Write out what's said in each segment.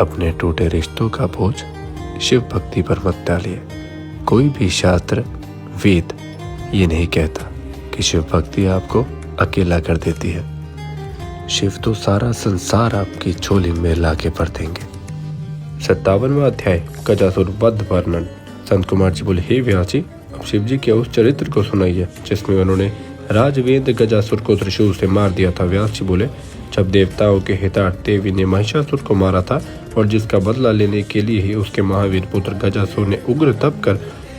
अपने टूटे रिश्तों का बोझ शिव भक्ति पर मत डालिए। कोई भी शास्त्र, वेद ये नहीं कहता कि शिव भक्ति आपको अकेला कर देती है। शिव तो सारा संसार आपकी झोली में लाके भर देंगे। 57वां अध्याय गजासुर वध वर्णन। संत कुमार जी बोले, हे व्यास जी, अब शिव जी के उस चरित्र को सुनाइए जिसमें उन्होंने राजवेद गजासुर को त्रिशूल से मार दिया था। व्यास जी बोले, जब देवताओं के हितार्थ देवी ने महिषासुर को मारा था और जिसका बदला लेने के लिए ही उसके महावीर पुत्र गजासुर ने उग्र तप कर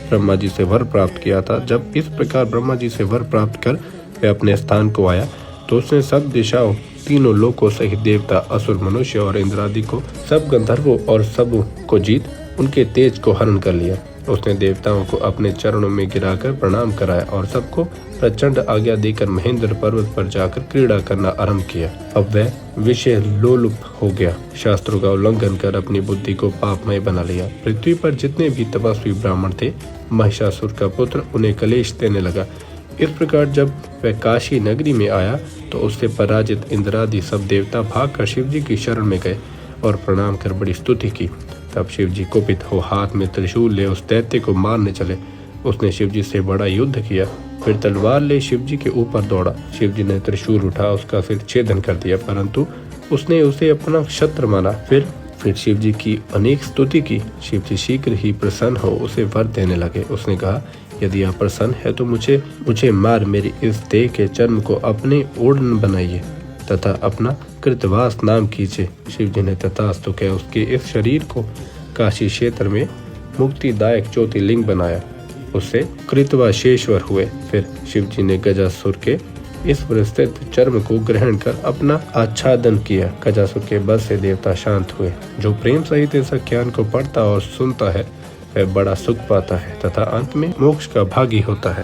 ब्रह्मा जी से वर प्राप्त किया था। जब इस प्रकार ब्रह्मा जी से वर प्राप्त कर वह अपने स्थान को आया तो उसने सब दिशाओं, तीनों लोकों सहित देवता, असुर, मनुष्य और इंद्रादि को, सब गंधर्वों और सब को जीत उनके तेज को हरण कर लिया। उसने देवताओं को अपने चरणों में गिराकर प्रणाम कराया और सबको प्रचंड आज्ञा देकर महेंद्र पर्वत पर जाकर क्रीड़ा करना आरंभ किया। अब वह विषय लोलुप हो गया, शास्त्रों का उल्लंघन कर अपनी बुद्धि को पापमय बना लिया। पृथ्वी पर जितने भी तपस्वी ब्राह्मण थे, महिषासुर का पुत्र उन्हें कलेश देने लगा। इस प्रकार जब वह काशी नगरी में आया तो उससे पराजित इंद्रादि सब देवता भागकर शिव जी की शरण में गए और प्रणाम कर बड़ी स्तुति की। तब शिव जी कुपित हो हाथ में त्रिशूल ले उस दैत्य को मारने चले। उसने शिव जी से बड़ा युद्ध किया, फिर तलवार ले शिव जी के ऊपर दौड़ा। शिव जी ने त्रिशूल उठा उसका सिर छेदन कर दिया, परंतु उसने उसे अपना शत्रु माना। फिर शिव जी की अनेक स्तुति की। शिव जी शीघ्र ही प्रसन्न हो उसे वर देने लगे। उसने कहा, यदि आप प्रसन्न है तो मुझे मार मेरी इस देह के चर्म को अपने ओढ़न बनाइए तथा अपना कृतवास नाम कीजिए। शिव जी ने तथास्तु कह उसके इस शरीर को काशी क्षेत्र में मुक्तिदायक ज्योतिर्लिंग बनाया। उससे कृतवाशेश्वर हुए। फिर शिव जी ने गजासुर के इस विस्तृत चर्म को ग्रहण कर अपना आच्छादन किया। गजासुर के बल से देवता शांत हुए। जो प्रेम सहित इस ज्ञान को पढ़ता और सुनता है वह बड़ा सुख पाता है तथा अंत में मोक्ष का भागी होता है।